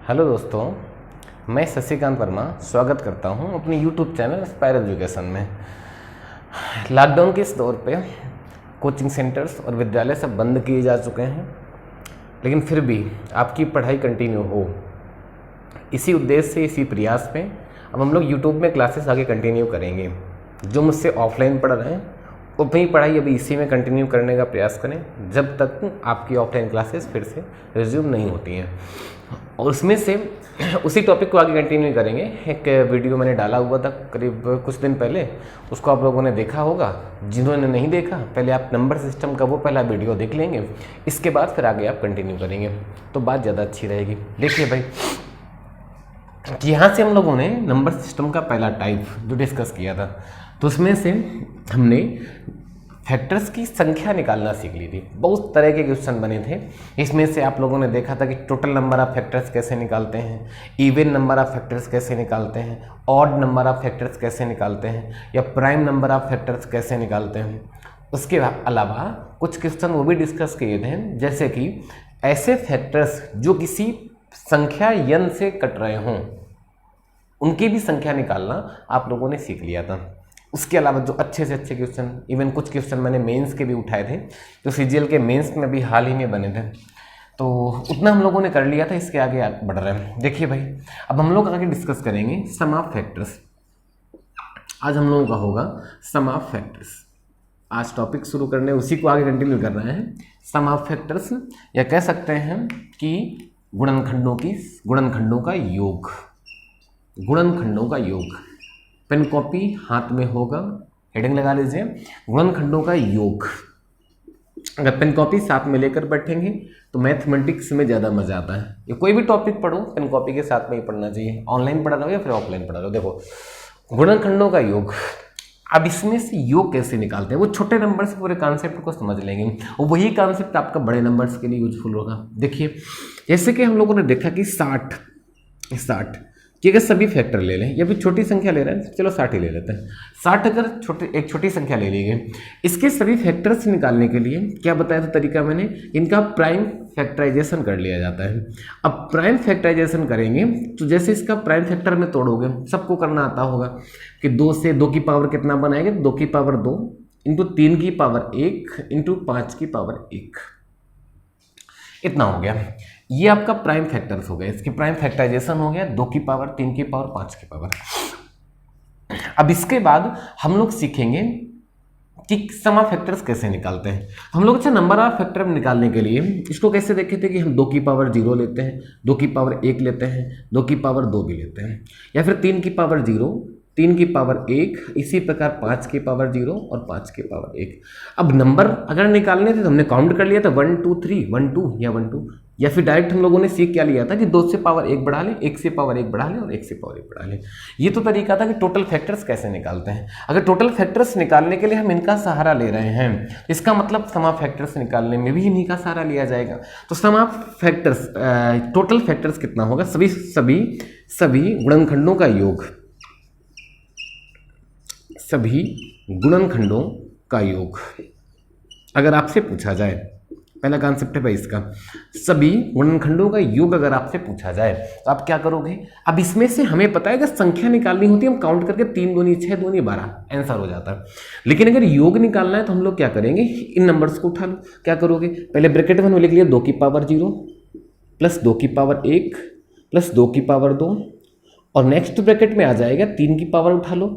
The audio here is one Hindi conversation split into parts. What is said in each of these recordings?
हेलो दोस्तों, मैं शशिकांत वर्मा स्वागत करता हूं अपनी यूट्यूब चैनल स्पायर एजुकेशन में। लॉकडाउन के इस दौर पे कोचिंग सेंटर्स और विद्यालय सब बंद किए जा चुके हैं, लेकिन फिर भी आपकी पढ़ाई कंटिन्यू हो, इसी उद्देश्य से, इसी प्रयास में अब हम लोग यूट्यूब में क्लासेस आगे कंटिन्यू करेंगे। जो मुझसे ऑफलाइन पढ़ रहे हैं अपनी पढ़ाई अभी इसी में कंटिन्यू करने का प्रयास करें जब तक आपकी ऑफलाइन क्लासेस फिर से रिज्यूम नहीं होती हैं। और उसमें से उसी टॉपिक को आगे कंटिन्यू करेंगे। एक वीडियो मैंने डाला हुआ था करीब कुछ दिन पहले, उसको आप लोगों ने देखा होगा। जिन्होंने नहीं देखा, पहले आप नंबर सिस्टम का वो पहला वीडियो देख लेंगे, इसके बाद फिर आगे आप कंटिन्यू करेंगे तो बात ज़्यादा अच्छी रहेगी। देखिए भाई, यहाँ से हम लोगों ने नंबर सिस्टम का पहला टाइप जो डिस्कस किया था, तो उसमें से हमने फैक्टर्स की संख्या निकालना सीख ली थी। बहुत तरह के क्वेश्चन बने थे। इसमें से आप लोगों ने देखा था कि टोटल नंबर ऑफ फैक्टर्स कैसे निकालते हैं, इवन नंबर ऑफ फैक्टर्स कैसे निकालते हैं, ऑड नंबर ऑफ फैक्टर्स कैसे निकालते हैं, या प्राइम नंबर ऑफ फैक्टर्स कैसे निकालते हैं। उसके अलावा कुछ क्वेश्चन वो भी डिस्कस किए थे, जैसे कि ऐसे फैक्टर्स जो किसी संख्या n से कट रहे हों, उनकी भी संख्या निकालना आप लोगों ने सीख लिया था। उसके अलावा जो अच्छे से अच्छे क्वेश्चन, इवन कुछ क्वेश्चन मैंने मेंस के भी उठाए थे, जो सीजीएल के मेंस में भी हाल ही में बने थे, तो उतना हम लोगों ने कर लिया था। इसके आगे बढ़ रहे हैं। देखिए भाई, अब हम लोग आगे डिस्कस करेंगे सम ऑफ फैक्टर्स। आज हम लोगों का होगा सम ऑफ फैक्टर्स। आज टॉपिक शुरू करने, उसी को आगे कंटिन्यू कर रहे हैं। सम ऑफ फैक्टर्स, या कह सकते हैं कि गुणनखंडों का योग। गुणनखंडों का योग, पेन कॉपी हाथ में होगा, हेडिंग लगा लीजिए, गुणनखंडों का योग। अगर पेन कॉपी साथ में लेकर बैठेंगे तो मैथमेटिक्स में ज़्यादा मजा आता है। ये कोई भी टॉपिक पढ़ो, पेन कॉपी के साथ में ही पढ़ना चाहिए, ऑनलाइन पढ़ा रहो या फिर ऑफलाइन पढ़ा रहो। देखो, गुणनखंडों का योग। अब इसमें से योग कैसे निकालते हैं, वो छोटे नंबर से पूरे कॉन्सेप्ट को समझ लेंगे, और वही कॉन्सेप्ट आपका बड़े नंबर्स के लिए यूजफुल होगा। देखिए, जैसे कि हम लोगों ने देखा कि 60 कि अगर सभी फैक्टर ले लें, या फिर छोटी संख्या ले रहे हैं, चलो 60 ही ले लेते हैं। 60 अगर एक छोटी संख्या ले ली गई, इसके सभी फैक्टर्स निकालने के लिए क्या बताया था तरीका मैंने, इनका प्राइम फैक्टराइजेशन कर लिया जाता है। अब प्राइम फैक्टराइजेशन करेंगे तो जैसे इसका प्राइम फैक्टर में तोड़ोगे, सबको करना आता होगा कि 2 से 2 की पावर कितना बनाएंगे, 2 की पावर 2 इंटू 3 की पावर 1 इंटू 5 की पावर 1, इतना हो गया। ये आपका प्राइम फैक्टर्स हो गया। इसकी प्राइम फैक्टराइजेशन हो गया 2 की पावर, 3 की पावर, 5 की पावर। अब इसके बाद हम लोग सीखेंगे कि सम ऑफ फैक्टर्स कैसे निकालते हैं। हम लोग अच्छा नंबर ऑफ फैक्टर निकालने के लिए इसको कैसे देखे थे कि हम 2 की पावर 0 लेते हैं, 2 की पावर 1 लेते हैं, 2 की पावर 2 भी लेते हैं, या फिर 3 की पावर 0, 3 की पावर 1, इसी प्रकार 5 की पावर 0 और 5 की पावर 1। अब नंबर अगर निकालने थे तो हमने काउंट कर लिया था 1 2 3, 1 2 या 1 2, या फिर डायरेक्ट हम लोगों ने सीख क्या लिया था कि 2 से पावर 1 बढ़ा ले, 1 से पावर 1 बढ़ा ले और 1 से पावर 1 बढ़ा ले। ये तो तरीका था कि टोटल फैक्टर्स कैसे निकालते हैं। अगर टोटल फैक्टर्स निकालने के लिए हम इनका सहारा ले रहे हैं, इसका मतलब सम ऑफ फैक्टर्स निकालने में भी इन्हीं का सहारा लिया जाएगा। तो सम ऑफ फैक्टर्स, टोटल फैक्टर्स कितना होगा, सभी गुणनखंडों का योग, सभी गुणनखंडों का योग। अगर आपसे पूछा जाए, पहला कॉन्सेप्ट है भाई इसका, सभी गुणनखंडों का योग अगर आपसे पूछा जाए तो आप क्या करोगे। अब इसमें से हमें पता है कि संख्या निकालनी होती है, हम काउंट करके 3 दूनी 6, दूनी 12 आंसर हो जाता है। लेकिन अगर योग निकालना है तो हम लोग क्या करेंगे, इन नंबर्स को उठा लो। क्या करोगे, पहले ब्रैकेट में लिख लिया 2 की पावर 0 प्लस 2 की पावर 1 प्लस 2 की पावर 2, और नेक्स्ट ब्रैकेट में आ जाएगा 3 की पावर उठा लो,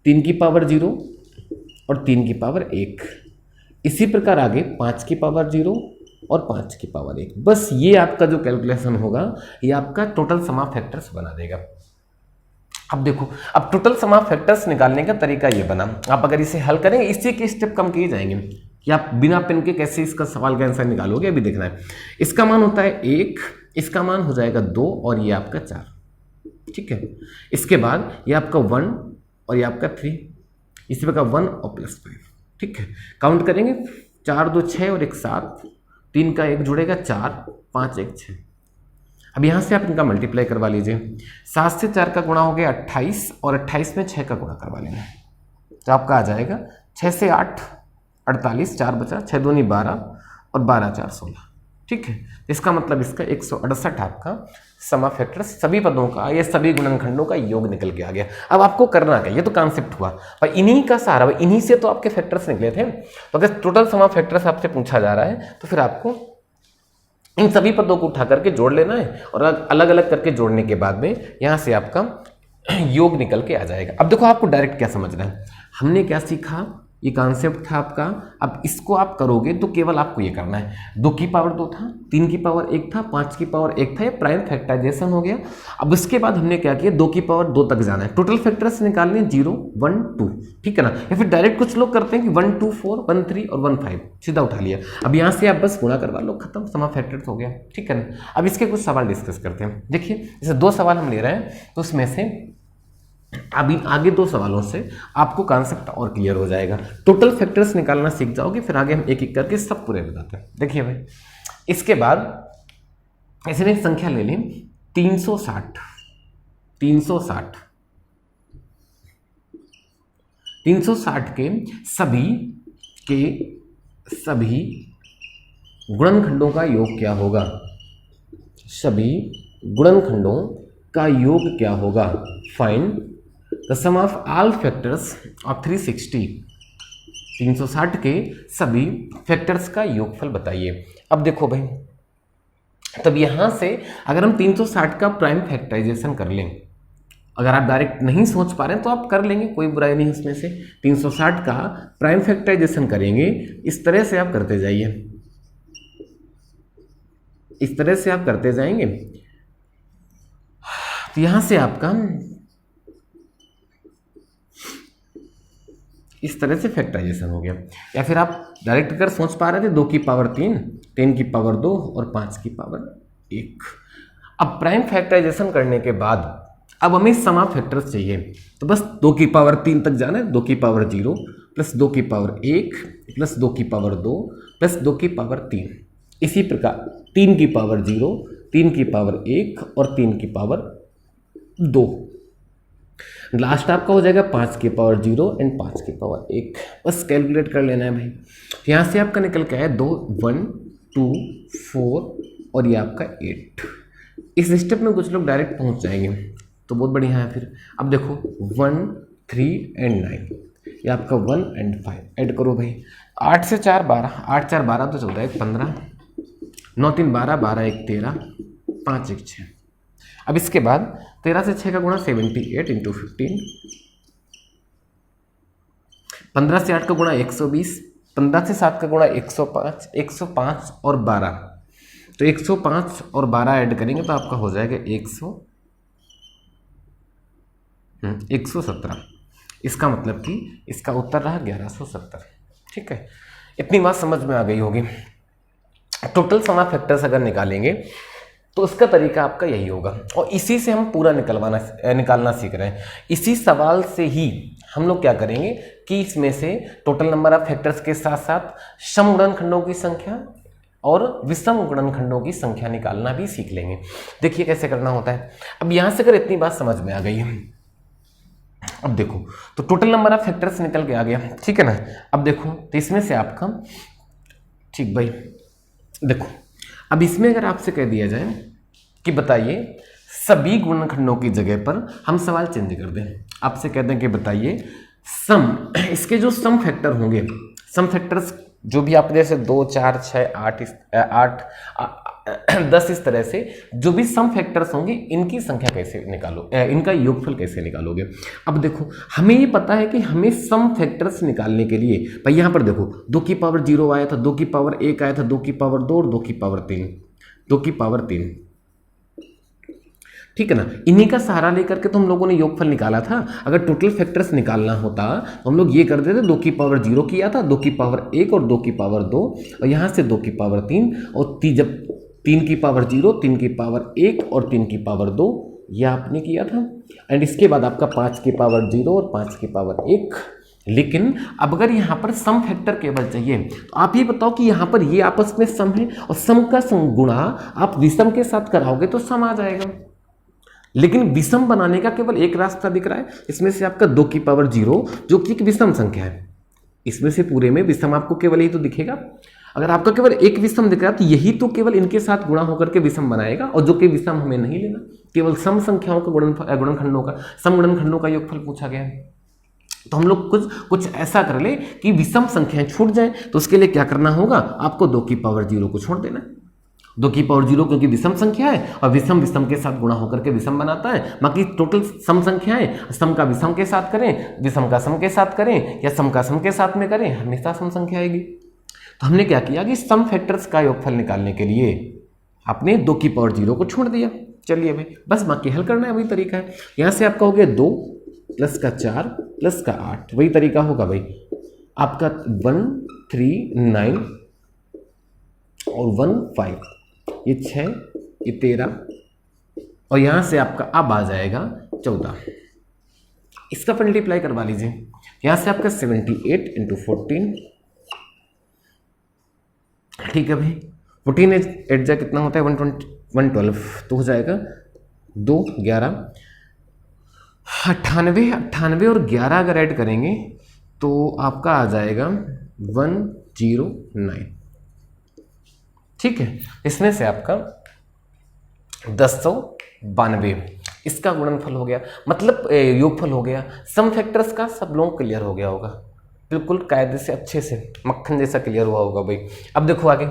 3 की पावर 0 और 3 की पावर 1। इसी प्रकार आगे 5 की पावर 0 और 5 की पावर 1। बस ये आपका जो कैलकुलेशन होगा, ये आपका टोटल सम ऑफ फैक्टर्स बना देगा। अब देखो, अब टोटल सम ऑफ फैक्टर्स निकालने का तरीका ये बना। आप अगर इसे हल करेंगे, इससे के स्टेप कम किए जाएंगे कि आप बिना पेन के कैसे इसका सवाल का आंसर निकालोगे, अभी देखना है। इसका मान होता है 1, इसका मान हो जाएगा 2 और ये आपका 4, ठीक है। इसके बाद ये आपका 1 और ये आपका 3, इसी प्रकार 1 और प्लस 5, ठीक है। काउंट करेंगे 4 2 6 और 1 7, 3 का 1 जुड़ेगा 4, 5 1 6। अब यहाँ से आप इनका मल्टीप्लाई करवा लीजिए। 7 से 4 का गुणा हो गया 28, और 28 में 6 का गुणा करवा लेंगे तो आपका आ जाएगा 6 से 8 48, 4 बचा, 6 दूनी 12 और 12 4 16, ठीक है, इसका मतलब इसका 168 आपका सम ऑफ फैक्टर्स सभी पदों का या सभी गुणनखंडों का योग निकल के आ गया। अब आपको करना क्या, ये तो कॉन्सेप्ट हुआ, पर इन्हीं का सहारा, इन्हीं से तो आपके फैक्टर्स निकले थे। तो अगर टोटल सम ऑफ फैक्टर्स आपसे पूछा जा रहा है तो फिर आपको इन सभी पदों को उठा करके जोड़ लेना है और अलग अलग करके जोड़ने के बाद में यहाँ से आपका योग निकल के आ जाएगा। अब देखो आपको डायरेक्ट क्या समझना है, हमने क्या सीखा, ये कॉन्सेप्ट था आपका। अब इसको आप करोगे तो केवल आपको ये करना है, 2 की पावर 2 था, 3 की पावर 1 था, 5 की पावर 1 था, ये प्राइम फैक्टराइजेशन हो गया। अब इसके बाद हमने क्या किया, 2 की पावर 2 तक जाना है, टोटल फैक्टर्स निकालने 0 1 2, ठीक है ना। या फिर डायरेक्ट कुछ लोग करते हैं कि 1 2 4 1 3 और 1 5 सीधा उठा लिया। अब यहाँ से आप बस गुणा करवा लो, खत्म, सम ऑफ फैक्टर्स हो गया, ठीक है ना। अब इसके कुछ सवाल डिस्कस करते हैं। देखिए जैसे 2 सवाल हम ले रहे हैं तो उसमें से अभी आगे 2 सवालों से आपको कॉन्सेप्ट और क्लियर हो जाएगा, टोटल फैक्टर्स निकालना सीख जाओगे, फिर आगे हम एक एक करके सब पूरे बताते हैं। देखिए भाई, इसके बाद ऐसे एक संख्या ले लें 360 के सभी गुणनखंडों का योग क्या होगा, सभी गुणनखंडों का योग क्या होगा, find the sum of all factors of 360, 360 के सभी फैक्टर्स का योगफल बताइए। अब देखो भाई, तब यहां से अगर हम 360 का प्राइम फैक्टराइजेशन कर लें, अगर आप डायरेक्ट नहीं सोच पा रहे हैं तो आप कर लेंगे, कोई बुराई नहीं इसमें से। 360 का प्राइम फैक्टराइजेशन करेंगे, इस तरह से आप करते जाइए, इस तरह से आप करते जाएंगे तो यहां से आपका इस तरह से फैक्टराइजेशन हो गया। या फिर आप डायरेक्ट अगर सोच पा रहे थे 2 की पावर 3, 10 की पावर 2 और 5 की पावर 1। अब प्राइम फैक्टराइजेशन करने के बाद अब हमें सम ऑफ फैक्टर्स चाहिए, तो बस 2 की पावर 3 तक जाना है, 2 की पावर 0 प्लस 2 की पावर 1 प्लस 2 की पावर 2 प्लस 2 की पावर 3। इसी प्रकार 3 की पावर 0, 3 की पावर 1 और 3 की पावर 2। लास्ट आपका हो जाएगा 5 की पावर 0 एंड 5 की पावर 1। बस कैलकुलेट कर लेना है भाई। यहाँ से आपका निकल के आया 2 1 2 4 और ये आपका 8। इस स्टेप में कुछ लोग डायरेक्ट पहुँच जाएंगे तो बहुत बढ़िया है। फिर अब देखो 1 3 एंड 9, ये आपका 1 एंड 5 ऐड करो भाई। 8 से 4 12, 8 4 12 तो 14 1 15, 9 3 12, 12 1 13, 5 1 6। अब इसके बाद 13 से 6 का गुणा 78 इंटू 15, 15 से 8 का गुणा 120, 15 से 7 का गुणा 105, 105 और 12, तो 105 और 12 ऐड करेंगे तो आपका हो जाएगा 117। इसका मतलब कि इसका उत्तर रहा 1170। ठीक है, इतनी बात समझ में आ गई होगी। टोटल सम ऑफ फैक्टर्स अगर निकालेंगे तो उसका तरीका आपका यही होगा और इसी से हम पूरा निकालना सीख रहे हैं। इसी सवाल से ही हम लोग क्या करेंगे कि इसमें से टोटल नंबर ऑफ फैक्टर्स के साथ साथ सम गुणनखंडों की संख्या और विषम गुणनखंडों की संख्या निकालना भी सीख लेंगे। देखिए कैसे करना होता है। अब यहां से अगर इतनी बात समझ में आ गई है, अब देखो तो टोटल नंबर ऑफ फैक्टर्स निकल के आ गया, ठीक है ना। अब देखो तो इसमें से आपका, ठीक भाई, देखो अब इसमें अगर आपसे कह दिया जाए कि बताइए सभी गुणनखंडों की जगह पर हम सवाल चेंज कर दें, आपसे कहते हैं कि बताइए सम, इसके जो सम फैक्टर होंगे, सम फैक्टर्स जो भी आप जैसे 2 4 6 8 10 इस तरह से जो भी सम फैक्टर्स होंगे इनकी संख्या कैसे निकालो, इनका योगफल कैसे निकालोगे। अब देखो हमें ये पता है कि हमें सम फैक्टर्स निकालने के लिए भाई यहाँ पर देखो 2 की पावर 0 आया था, 2 की पावर 1 आया था, 2 की पावर 2 और 2 की पावर 3, 2 की पावर 3, ठीक है ना। इन्हीं का सहारा लेकर के तो हम लोगों ने योगफल निकाला था। अगर टोटल फैक्टर्स निकालना होता तो हम लोग ये कर देते, 2 की पावर 0 किया था, 2 की पावर 1 और 2 की पावर 2 और यहाँ से 2 की पावर 3 और जब 3 की पावर 0, 3 की पावर 1 और 3 की पावर 2 यह आपने किया था। एंड इसके बाद आपका 5 की पावर 0 और 5 की पावर 1। लेकिन अब अगर यहाँ पर सम फैक्टर केवल चाहिए तो आप ये बताओ कि यहाँ पर ये आपस में सम है और सम का गुणा आप विषम के साथ कराओगे तो सम आ जाएगा। लेकिन विषम बनाने का केवल एक रास्ता दिख रहा है, इसमें से आपका 2 की पावर 0 जो कि एक विषम संख्या है, इसमें से पूरे में विषम आपको केवल यही तो दिखेगा। अगर आपका केवल एक विषम दिख रहा है तो यही तो केवल इनके साथ गुणा होकर के विषम बनाएगा, और जो कि विषम हमें नहीं लेना, केवल सम संख्याओं का गुणनखंडों का सम गुणनखंडों का योगफल पूछा गया है। तो हम लोग कुछ ऐसा कर ले कि विषम संख्याएं छूट जाए, तो उसके लिए क्या करना होगा, आपको 2 की पावर 0 को छोड़ देना है। 2 की पावर 0 क्योंकि विषम संख्या है और विषम विषम के साथ गुणा होकर के विषम बनाता है। बाकी टोटल सम संख्याएं सम का विषम के साथ करें, विषम का सम के साथ करें या सम का सम के साथ में करें, हमेशा सम संख्या आएगी। तो हमने क्या किया कि सम फैक्टर्स का योगफल निकालने के लिए आपने 2 की पावर 0 को छोड़ दिया। चलिए भाई बस बाकी हल करना है, वही तरीका है। यहाँ से आपका हो गया 2 प्लस का 4 प्लस का 8, वही तरीका होगा भाई आपका 1 3 9 और 1 5, ये 6 ये 13 और यहाँ से आपका अब आ जाएगा 14। इसका मल्टीप्लाई करवा लीजिए, यहाँ से आपका 78 इंटू 14, ठीक है भाई 14 8 जा कितना होता है 112, तो हो जाएगा 2 11 98 और 11 अगर ऐड करेंगे तो आपका आ जाएगा 109, ठीक है। इसमें से आपका 1092 इसका गुणनफल हो गया, मतलब योगफल हो गया। सम फैक्टर्स का सब लोग क्लियर हो गया होगा, बिल्कुल कायदे से अच्छे से मक्खन जैसा क्लियर हुआ होगा भाई। अब देखो आगे,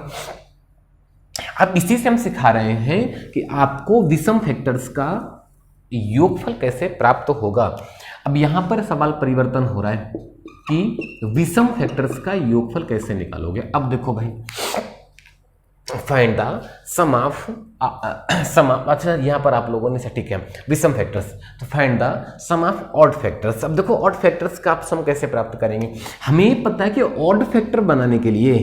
अब इसी से हम सिखा रहे हैं कि आपको विषम फैक्टर्स का योगफल कैसे प्राप्त होगा। अब यहां पर सवाल परिवर्तन हो रहा है कि विषम फैक्टर्स का योगफल कैसे निकालोगे। अब देखो भाई, फाइंड द सम ऑफ अच्छा यहाँ पर आप लोगों ने ठीक है विषम फैक्टर्स, तो find the sum of odd factors. अब देखो ऑड फैक्टर्स का आप सम कैसे प्राप्त करेंगे। हमें पता है कि ऑड फैक्टर बनाने के लिए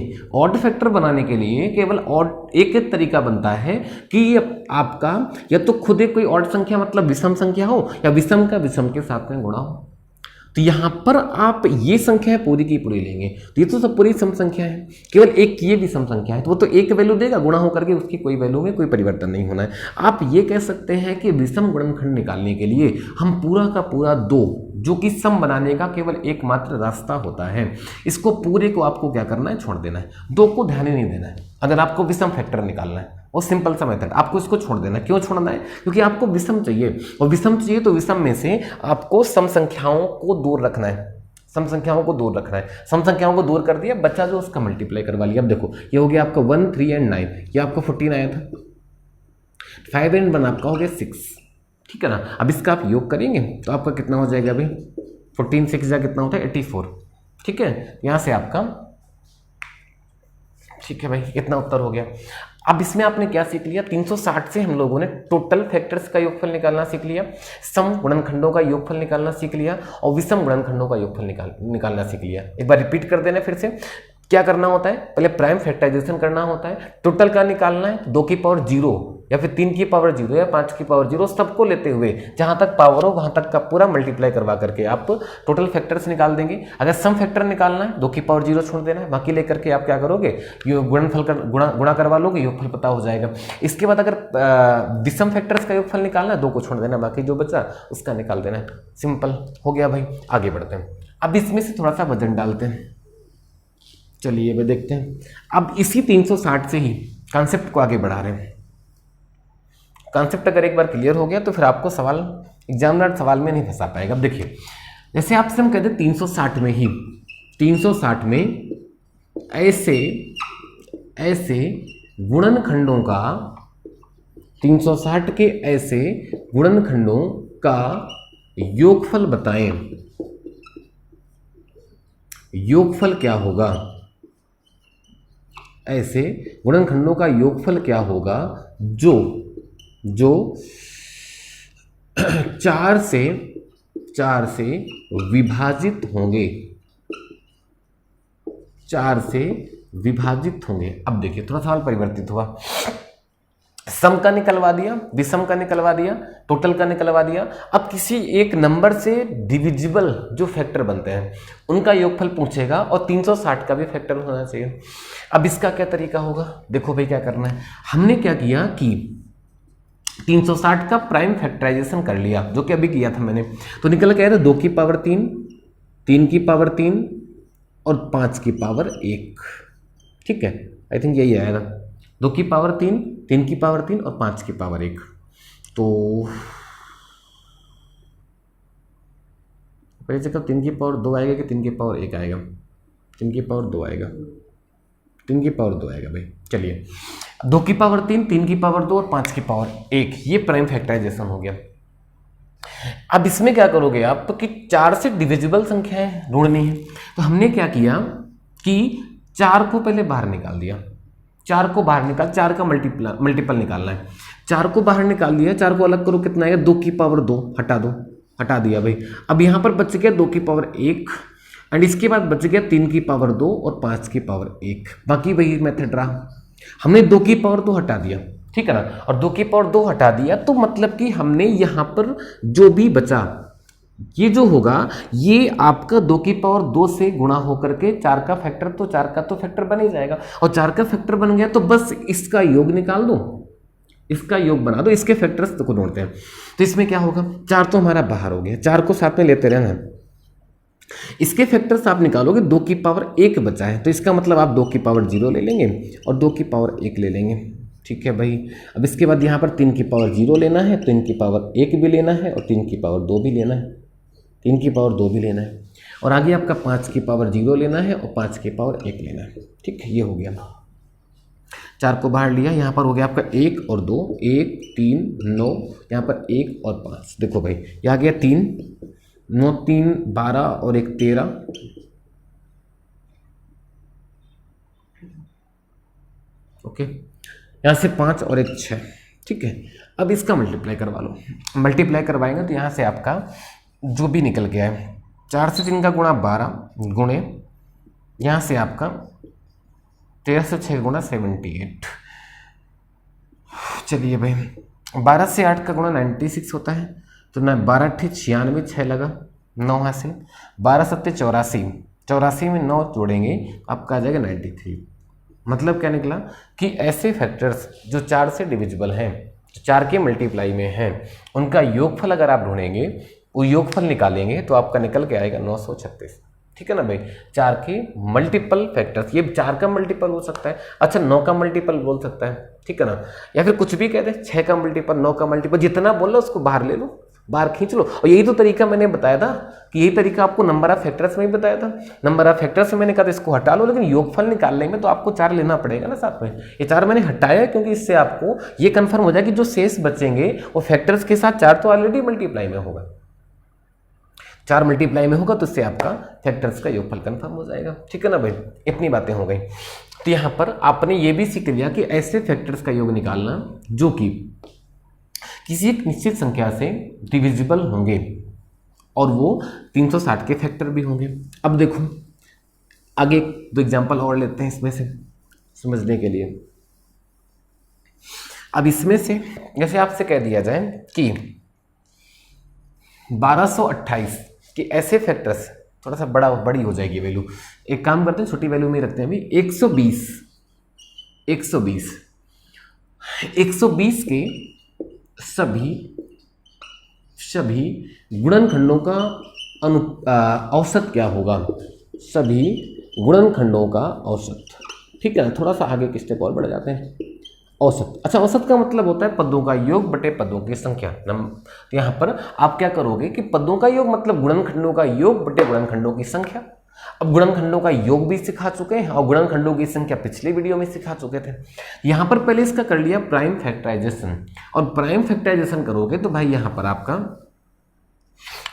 केवल ऑड एक तरीका बनता है कि आपका या तो खुद एक कोई ऑड संख्या मतलब विषम संख्या हो या विषम का विषम के साथ में गुणा हो। तो यहां पर आप ये संख्या है पूरी की पूरी लेंगे, तो ये तो सब पूरी सम संख्या है, केवल एक ये भी सम संख्या है तो वो तो एक वैल्यू देगा, गुणा होकर के उसकी कोई वैल्यू में कोई परिवर्तन नहीं होना है। आप ये कह सकते हैं कि विषम गुणनखंड निकालने के लिए हम पूरा का पूरा 2 जो कि सम बनाने का केवल एकमात्र रास्ता होता है, इसको पूरे को आपको क्या करना है, छोड़ देना है, 2 को ध्यान ही नहीं देना है। अगर आपको विषम फैक्टर निकालना है वो सिंपल सा मेथड, आपको इसको छोड़ देना। क्यों छोड़ना है, क्योंकि आपको विषम चाहिए, और विषम चाहिए तो विषम में से आपको सम संख्याओं को दूर रखना है, सम संख्याओं को दूर रखना है। सम संख्याओं को दूर कर दिया, बच्चा जो उसका मल्टीप्लाई करवा लिया। अब देखो ये हो गया आपका 1 3 एंड 9, ये आपका 14 आया था, 5 एंड 1 आपका हो गया 6, ठीक है ना। अब इसका आप योग करेंगे तो आपका कितना हो जाएगा अभी 14 6 जा कितना होता है 84, ठीक है। यहाँ से आपका ठीक है भाई इतना उत्तर हो गया। अब इसमें आपने क्या सीख लिया, 360 से हम लोगों ने टोटल फैक्टर्स का योगफल निकालना सीख लिया, सम गुणनखंडों का योगफल निकालना सीख लिया और विषम गुणनखंडों का योगफल निकालना सीख लिया। एक बार रिपीट कर देना फिर से, क्या करना होता है, पहले प्राइम फैक्टराइजेशन करना होता है, टोटल का निकालना है, 2 की पावर 0 या फिर 3 की पावर 0 या 5 की पावर 0 सबको लेते हुए जहां तक पावर हो वहां तक का पूरा मल्टीप्लाई करवा करके आप टोटल फैक्टर्स निकाल देंगे। अगर सम फैक्टर निकालना है 2 की पावर 0 छोड़ देना है, बाकी लेकर के आप क्या करोगे, गुणनफल कर गुणा करवा लोगे, योगफल पता हो जाएगा। इसके बाद अगर विषम फैक्टर्स का योगफल निकालना है 2 को छोड़ देना, बाकी जो बचा उसका निकाल देना है, सिंपल हो गया भाई। आगे बढ़ते हैं, अब इसमें से थोड़ा सा वजन डालते हैं, चलिए भाई देखते हैं। अब इसी 360 से ही कॉन्सेप्ट को आगे बढ़ा रहे हैं। कॉन्सेप्ट अगर एक बार क्लियर हो गया तो फिर आपको सवाल एग्जामिनर सवाल में नहीं फंसा पाएगा। अब देखिए जैसे आपसे हम कहते हैं 360 में ही 360 में ऐसे गुणनखंडों का 360 के ऐसे गुणनखंडों का योगफल बताएं, योगफल क्या होगा, ऐसे गुणनखंडों का योगफल क्या होगा जो 4 से विभाजित होंगे, 4 से विभाजित होंगे। अब देखिए थोड़ा सवाल परिवर्तित हुआ, सम का निकलवा दिया, विषम का निकलवा दिया, टोटल का निकलवा दिया। अब किसी एक नंबर से डिविजिबल जो फैक्टर बनते हैं उनका योगफल पूछेगा और 360 का भी फैक्टर होना चाहिए। अब इसका क्या तरीका होगा, देखो भाई क्या करना है। हमने क्या किया कि 360 का प्राइम फैक्टराइजेशन कर लिया, जो कि अभी किया था मैंने, तो निकल के आया था 2 की पावर 3, 3 की पावर 3 और 5 की पावर 1, ठीक है, आई थिंक यही आएगा, 2 की पावर 3, 3 की पावर 3 और 5 की पावर 1। तो पहले से कब 3 की पावर 2 आएगा कि 3 की पावर 1 आएगा? 3 की पावर 2 आएगा, 3 की पावर 2 आएगा भाई। चलिए, 2 की पावर 3, 3 की पावर 2 और 5 की पावर 1, ये प्राइम फैक्टराइजेशन हो गया। अब इसमें क्या करोगे आप कि 4 से डिविजिबल संख्याएं ढूंढनी है। तो हमने क्या किया कि 4 को पहले बाहर निकाल दिया, 4 को बाहर निकाल, 4 का मल्टीपल निकालना है, 4 को बाहर निकाल दिया, 4 को अलग करो, कितना आएगा? 2 की पावर 2, हटा दो, हटा दिया भाई। अब यहाँ पर बच गया 2 की पावर 1 एंड इसके बाद बच गया 3 की पावर 2 और 5 की पावर 1, बाकी वही मेथड रहा। हमने 2 की पावर 2 हटा दिया, ठीक है ना, और 2 की पावर 2 हटा दिया, तो मतलब कि हमने यहाँ पर जो भी बचा, ये जो होगा ये आपका 2 की पावर 2 से गुणा होकर के 4 का फैक्टर, तो 4 का तो फैक्टर बन ही जाएगा, और 4 का फैक्टर बन गया तो बस इसका योग निकाल दो, इसका योग बना दो, इसके फैक्टर्स को ढूंढते हैं। तो इसमें क्या होगा, 4 तो हमारा बाहर हो गया, 4 को साथ में लेते रहना, इसके फैक्टर्स आप निकालोगे, 2 की पावर 1 बचा है, तो इसका मतलब आप 2 की पावर 0 ले लेंगे और 2 की पावर 1 ले लेंगे, ठीक है भाई। अब इसके बाद यहाँ पर 3 की पावर 0 लेना है, 3 की पावर 1 भी लेना है और 3 की पावर 2 भी लेना है, 3 की पावर 2 भी लेना है, और आगे आपका 5 की पावर 0 लेना है और 5 की पावर 1 लेना है, ठीक है। ये हो गया, 4 को बाहर लिया, यहाँ पर हो गया आपका 1 और 2, 1 3 9, यहाँ पर 1 और 5, देखो भाई ये आ गया 3 9 3 12 और 1 13, ओके, यहाँ से 5 और 1 6, ठीक है। अब इसका मल्टीप्लाई करवा लो, मल्टीप्लाई करवाएंगे तो यहाँ से आपका जो भी निकल गया है, 4 से 3 का गुणा 12 गुणे, यहाँ से आपका 13 से 6 गुणा 78, चलिए भाई 12 से 8 का गुणा 96 होता है, तो ना 12 × 96, 6 लगा, 9 हासिल, 12 7 84, 84 में 9 जोड़ेंगे आपका आ जाएगा 93। मतलब क्या निकला कि ऐसे फैक्टर्स जो 4 से डिविजिबल हैं, जो 4 के मल्टीप्लाई में हैं, उनका योगफल अगर आप ढूंढेंगे, वो योगफल निकालेंगे तो आपका निकल के आएगा 936, ठीक है ना भाई। 4 के मल्टीपल फैक्टर्स, ये 4 का मल्टीपल हो सकता है, अच्छा 9 का मल्टीपल बोल सकता है, ठीक है ना, या फिर कुछ भी कह दे, 6 का मल्टीपल, 9 का मल्टीपल, जितना बोल लो उसको बाहर ले लो, बाहर खींच लो। और यही तो तरीका मैंने बताया था कि यही तरीका आपको नंबर ऑफ फैक्टर्स में ही बताया था, नंबर ऑफ फैक्टर्स में मैंने कहा था इसको हटा लो, लेकिन योगफल निकालने में तो आपको 4 लेना पड़ेगा ना साथ में। ये 4 मैंने हटाया क्योंकि इससे आपको ये कंफर्म हो जाए कि जो शेष बचेंगे वो फैक्टर्स के साथ 4 तो ऑलरेडी मल्टीप्लाई में होगा, 4 मल्टीप्लाई में होगा, तो इससे आपका फैक्टर्स का योगफल कंफर्म हो जाएगा, ठीक है ना भाई। इतनी बातें हो गई। तो यहाँ पर आपने ये भी सीख लिया कि ऐसे फैक्टर्स का योग निकालना जो कि किसी एक निश्चित संख्या से डिविजिबल होंगे और वो 360 के फैक्टर भी होंगे। अब देखो आगे 2 एग्जाम्पल और लेते हैं इसमें से समझने के लिए। अब इसमें से जैसे आपसे कह दिया जाए कि 1228 के ऐसे फैक्टर्स, थोड़ा सा बड़ी हो जाएगी वैल्यू, एक काम करते हैं छोटी वैल्यू में रखते हैं अभी, 120 के सभी गुणनखंडों का औसत क्या होगा, सभी गुणनखंडों का औसत, ठीक है ना। थोड़ा सा आगे किस स्टेप और बढ़ जाते हैं, औसत। अच्छा, औसत का मतलब होता है पदों का योग बटे पदों की संख्या। तो यहाँ पर आप क्या करोगे कि पदों का योग मतलब गुणनखंडों का योग बटे गुणनखंडों की संख्या। अब गुणनखंडों का योग भी सिखा चुके हैं और गुणनखंडों की संख्या पिछले वीडियो में सिखा चुके थे। यहाँ पर पहले इसका कर लिया प्राइम फैक्टराइजेशन, और प्राइम फैक्टराइजेशन करोगे तो भाई यहाँ पर आपका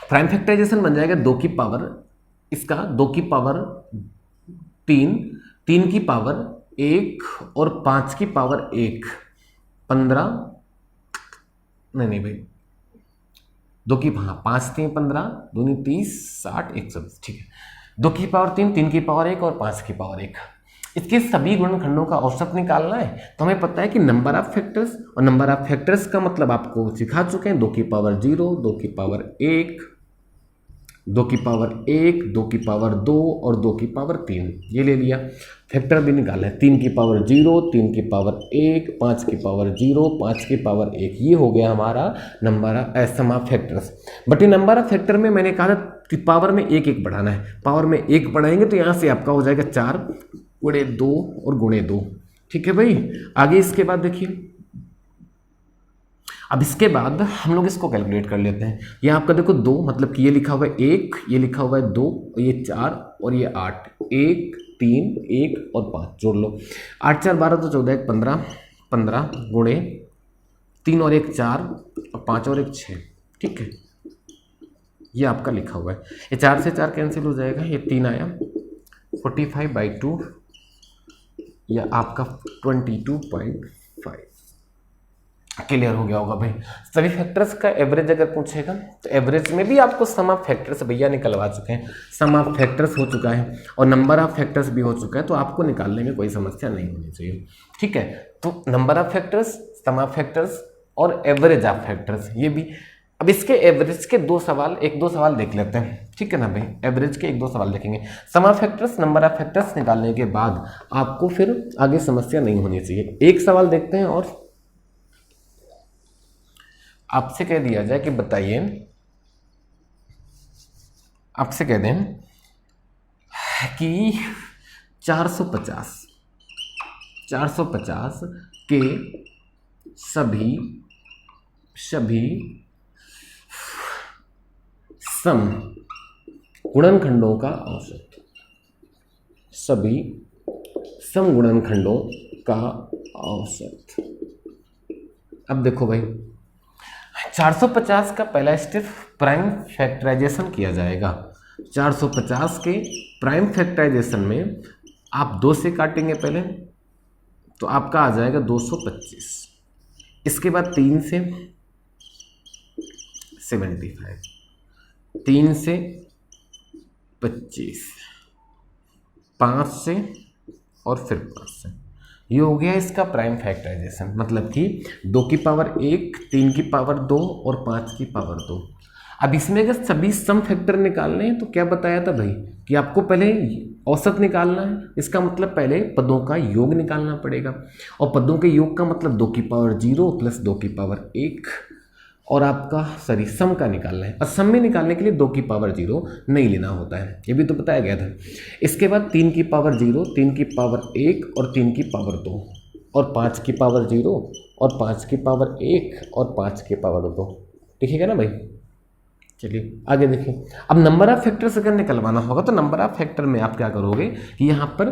प्राइम फैक्टराइजेशन बन जाएगा 2 की पावर, इसका 2 की पावर 3, 3 की पावर 1 और 5 की पावर 1, 15, नहीं भाई 2 की, हाँ 5 3 15, 2 30 60 120, ठीक है। 2 की पावर 3, 3 की पावर 1 और 5 की पावर 1, इसके सभी गुणनखंडों का औसत निकालना है। तो हमें पता है कि नंबर ऑफ फैक्टर्स, और नंबर ऑफ फैक्टर्स का मतलब आपको सिखा चुके हैं, 2 की पावर 0, 2 की पावर 1, 2 की पावर 1, 2 की पावर 2 और 2 की पावर 3, ये ले लिया। फैक्टर भी निकालना है, 3 की पावर 0, 3 की पावर 1, 5 की पावर 0, 5 की पावर 1, ये हो गया हमारा number sum of factors. But ये नंबर ऑफ फैक्टर में मैंने कहा था कि पावर में 1 1 बढ़ाना है, पावर में 1 बढ़ाएंगे तो यहाँ से आपका हो जाएगा 4, गुणे 2 और गुणे 2। ठीक है भाई। आगे इसके बाद देखिए, अब इसके बाद हम लोग इसको कैलकुलेट कर लेते हैं। ये आपका देखो 2 मतलब कि ये लिखा हुआ है 1, ये लिखा हुआ है 2, ये 4 और ये 8, 1 3 1 और 5 जोड़ लो। 8 4 12 तो 14 1 15, 15 गुणे 3 और 1 4 और 5 और 1 6। ठीक है, ये आपका लिखा हुआ है। ये 4 से 4 कैंसिल हो जाएगा, ये 3 आया 45/2 या आपका 22.5। क्लियर हो गया होगा भाई। सभी फैक्टर्स का एवरेज अगर पूछेगा तो एवरेज में भी आपको सम ऑफ फैक्टर्स भैया निकलवा चुके हैं, सम ऑफ फैक्टर्स हो चुका है और नंबर ऑफ फैक्टर्स भी हो चुका है, तो आपको निकालने में कोई समस्या नहीं होनी चाहिए। ठीक है, तो number of factors, sum of factors और एवरेज ऑफ फैक्टर्स, ये भी। अब इसके एवरेज के एक दो सवाल देख लेते हैं। ठीक है ना भाई, एवरेज के 1-2 सवाल देखेंगे। Some of factors, number of factors निकालने के बाद आपको फिर आगे समस्या नहीं होनी चाहिए। एक सवाल देखते हैं और आपसे कह दिया जाए कि बताइए, आपसे कह दें कि 450 के सभी सम गुणनखंडों का औसत, सभी सम गुणनखंडों का औसत। अब देखो भाई, 450 का पहला स्टेप प्राइम फैक्टराइजेशन किया जाएगा। 450 के प्राइम फैक्टराइजेशन में आप 2 से काटेंगे पहले, तो आपका आ जाएगा 225। इसके बाद 3 से 75, 3 से 25, 5 से और फिर 5 से। ये हो गया इसका प्राइम फैक्टराइजेशन, मतलब कि 2 की पावर 1, 3 की पावर 2 और 5 की पावर 2। अब इसमें अगर सभी सम फैक्टर निकालने हैं तो क्या बताया था भाई कि आपको पहले औसत निकालना है। इसका मतलब पहले पदों का योग निकालना पड़ेगा, और पदों के योग का मतलब 2 की पावर 0 प्लस 2 की पावर 1 और आपका सम का निकालना है। और सम में निकालने के लिए 2 की पावर 0 नहीं लेना होता है, ये भी तो बताया गया था। इसके बाद 3 की पावर 0, 3 की पावर 1 और 3 की पावर 2 और 5 की पावर 0 और 5 की पावर 1 और 5 की पावर 2। ठीक है ना भाई। चलिए आगे देखिए। अब नंबर ऑफ फैक्टर्स अगर निकलवाना होगा तो नंबर ऑफ फैक्टर में आप क्या करोगे कि यहाँ पर,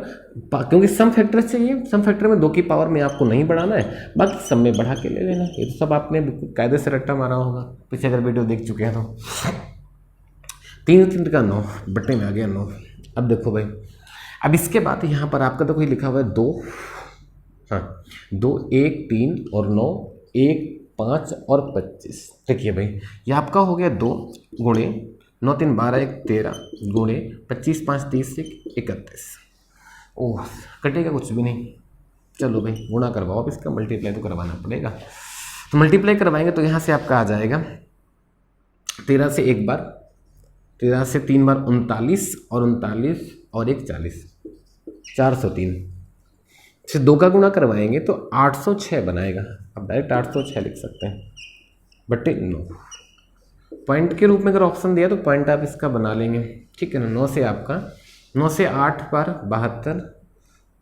क्योंकि सम फैक्टर्स चाहिए, सम फैक्टर में 2 की पावर में आपको नहीं बढ़ाना है, बाकी सम में बढ़ा के ले लेना। ये तो सब आपने कायदे से रट्टा मारा होगा, पीछे अगर वीडियो देख चुके हैं तो। 3 3 का 9 बट्टे में आ गया 9। अब देखो भाई, अब इसके बाद यहाँ पर आपका तो कोई लिखा हुआ है 2, हाँ 2 1 3 और 9 1 5 और 25। देखिए भाई, ये आपका हो गया 2 गुणे 9 3 12 1 13 गुणे 25 5 30 1 31। ओह कटेगा कुछ भी नहीं। चलो भाई गुणा करवाओ, अब इसका मल्टीप्लाई तो करवाना पड़ेगा। तो मल्टीप्लाई करवाएंगे तो यहाँ से आपका आ जाएगा 13 से 1 बार, 13 से 3 बार 39 और 39 और 1 40, 403 से 2 का गुणा करवाएंगे तो 806 बनाएगा। अब डायरेक्ट 806 लिख सकते हैं बटे 9। पॉइंट के रूप में अगर ऑप्शन दिया तो पॉइंट आप इसका बना लेंगे। ठीक है ना। 9 से आपका 9 से 8 बार 72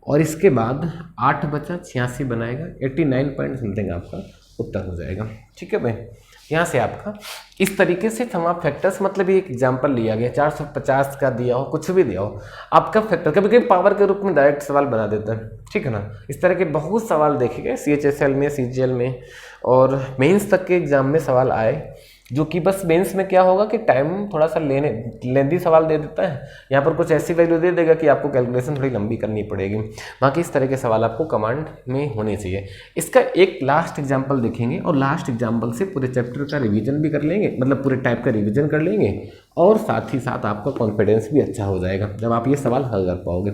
और इसके बाद 8 बचा 86 बनाएगा। 89 पॉइंट समथिंग आपका उत्तर हो जाएगा। ठीक है भाई। यहाँ से आपका इस तरीके से सम ऑफ फैक्टर्स, मतलब ये एक एग्जाम्पल लिया गया, 450 का दिया हो, कुछ भी दिया हो, आपका फैक्टर कभी कभी पावर के रूप में डायरेक्ट सवाल बना देता है। ठीक है ना। इस तरह के बहुत सवाल देखे गए CHSL में, CGL में और मेंस तक के एग्जाम में सवाल आए, जो कि बस मेंस में क्या होगा कि टाइम थोड़ा सा लेंदी सवाल दे देता है। यहाँ पर कुछ ऐसी वैल्यू दे देगा कि आपको कैलकुलेशन थोड़ी लंबी करनी पड़ेगी। बाकी इस तरह के सवाल आपको कमांड में होने चाहिए। इसका एक लास्ट एग्जाम्पल देखेंगे और लास्ट एग्जाम्पल से पूरे चैप्टर का रिवीजन भी कर लेंगे, मतलब पूरे टाइप का रिवीजन कर लेंगे और साथ ही साथ आपका कॉन्फिडेंस भी अच्छा हो जाएगा जब आप ये सवाल हल कर पाओगे।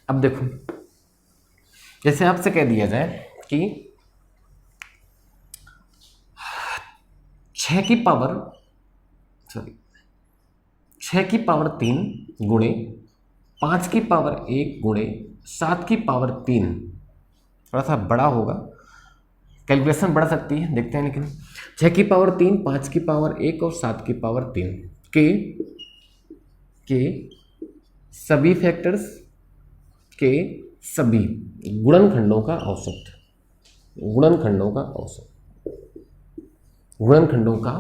अब देखो, जैसे आपसे कह दिया जाए कि 6 की पावर 3 गुणे 5 की पावर 1 गुणे 7 की पावर 3, थोड़ा सा बड़ा होगा, कैलकुलेशन बढ़ सकती है, देखते हैं। लेकिन 6 की पावर 3, 5 की पावर 1 और 7 की पावर 3 के सभी फैक्टर्स के सभी गुणनखंडों का औसत, गुणनखंडों का औसत, गुणनखंडों का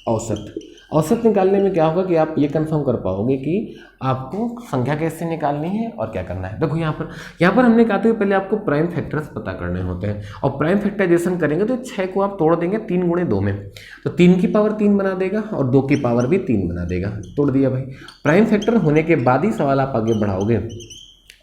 औसत। औसत निकालने में क्या होगा कि आप ये कंफर्म कर पाओगे कि आपको संख्या कैसे निकालनी है और क्या करना है। देखो यहाँ पर हमने कहा था कि पहले आपको प्राइम फैक्टर्स पता करने होते हैं, और प्राइम फैक्टराइजेशन करेंगे तो 6 को आप तोड़ देंगे 3 गुणे 2 में, तो 3 की पावर 3 बना देगा और 2 की पावर भी 3 बना देगा। तोड़ दिया भाई। प्राइम फैक्टर होने के बाद ही सवाल आप आगे बढ़ाओगे,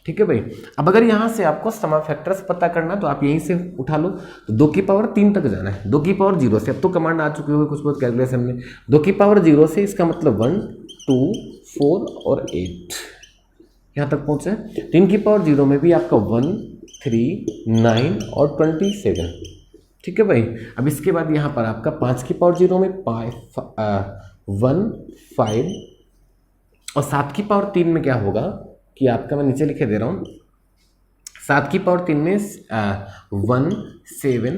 ठीक है भाई। अब अगर यहाँ से आपको सम फैक्टर्स पता करना तो आप यहीं से उठा लो, तो 2 की पावर 3 तक जाना है, 2 की पावर 0 से, अब तो कमांड आ चुकी होगी कुछ बहुत कैलकुलेशन में। 2 की पावर 0 से इसका मतलब 1 2 4 और 8 यहाँ तक पहुँचे। 3 की पावर 0 में भी आपका 1 3 9 और 27, ठीक है भाई। अब इसके बाद यहाँ पर आपका 5 की पावर 0 में 1 5 और 7 की पावर 3 में क्या होगा कि आपका, मैं नीचे लिखे दे रहा हूँ, 7 की पावर 3 में 1 7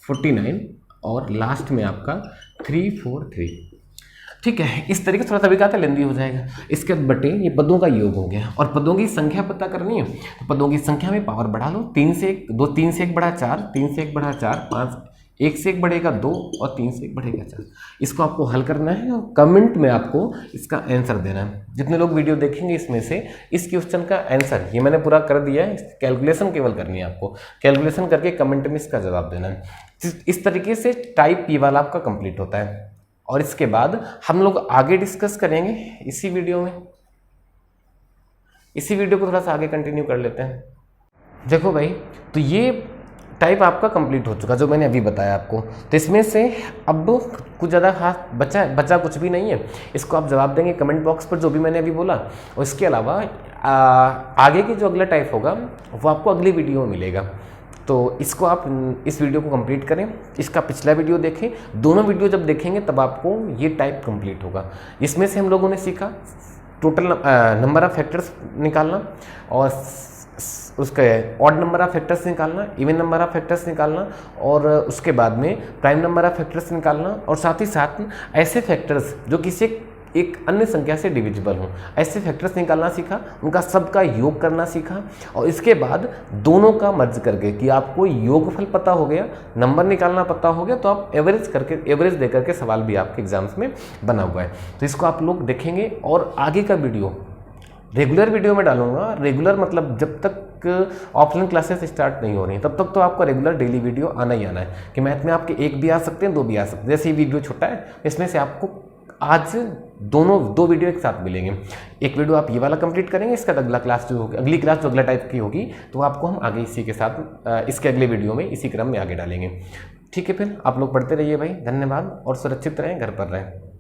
49 और लास्ट में आपका 3 4 3, ठीक है। इस तरीके से थोड़ा सा भी कहता लेंदी हो जाएगा। इसके बाद बटे ये पदों का योग हो गया, और पदों की संख्या पता करनी है तो पदों की संख्या में पावर बढ़ा लो, 3 से 1 2, 3 से 1 बढ़ा 4, 3 से 1 बढ़ा 4 5, 1 से 1 बढ़ेगा 2 और 3 से 1 बढ़ेगा 4। इसको आपको हल करना है और कमेंट में आपको इसका आंसर देना है। जितने लोग वीडियो देखेंगे इसमें से इस क्वेश्चन का आंसर ये मैंने पूरा कर दिया है, कैलकुलेशन केवल करनी है आपको, कैलकुलेशन करके कमेंट में इसका जवाब देना है। इस तरीके से टाइप पी वाला आपका कंप्लीट होता है, और इसके बाद हम लोग आगे डिस्कस करेंगे इसी वीडियो में। इसी वीडियो को थोड़ा सा आगे कंटिन्यू कर लेते हैं। देखो भाई, तो ये टाइप आपका कंप्लीट हो चुका जो मैंने अभी बताया आपको। तो इसमें से अब कुछ ज़्यादा खास बचा कुछ भी नहीं है। इसको आप जवाब देंगे कमेंट बॉक्स पर जो भी मैंने अभी बोला, और इसके अलावा आगे की जो अगला टाइप होगा वो आपको अगली वीडियो में मिलेगा। तो इसको आप इस वीडियो को कंप्लीट करें, इसका पिछला वीडियो देखें, दोनों वीडियो जब देखेंगे तब आपको ये टाइप कंप्लीट होगा। इसमें से हम लोगों ने सीखा टोटल नंबर ऑफ फैक्टर्स निकालना, और उसके ऑड नंबर ऑफ फैक्टर्स निकालना, इवन नंबर ऑफ फैक्टर्स निकालना, और उसके बाद में प्राइम नंबर ऑफ फैक्टर्स निकालना, और साथ ही साथ ऐसे फैक्टर्स जो किसी एक अन्य संख्या से डिविजिबल हो, ऐसे फैक्टर्स निकालना सीखा, उनका सबका योग करना सीखा, और इसके बाद दोनों का मर्ज करके कि आपको योगफल पता हो गया, नंबर निकालना पता हो गया, तो आप एवरेज दे करके सवाल भी आपके एग्जाम्स में बना हुआ है। तो इसको आप लोग देखेंगे, और आगे का वीडियो रेगुलर वीडियो में डालूंगा। रेगुलर मतलब जब तक ऑफलाइन क्लासेस स्टार्ट नहीं हो रही तब तक तो आपका रेगुलर डेली वीडियो आना ही आना है। कि मैथ में आपके 1 भी आ सकते हैं, 2 भी आ सकते हैं। जैसे ये वीडियो छोटा है, इसमें से आपको आज 2 वीडियो एक साथ मिलेंगे। एक वीडियो आप ये वाला कंप्लीट करेंगे, इसका अगला क्लास जो होगी, अगली क्लास जो अगला टाइप की होगी, तो आपको हम आगे इसी के साथ इसके अगले वीडियो में इसी क्रम में आगे डालेंगे। ठीक है, फिर आप लोग पढ़ते रहिए भाई। धन्यवाद, और सुरक्षित रहें, घर पर रहें।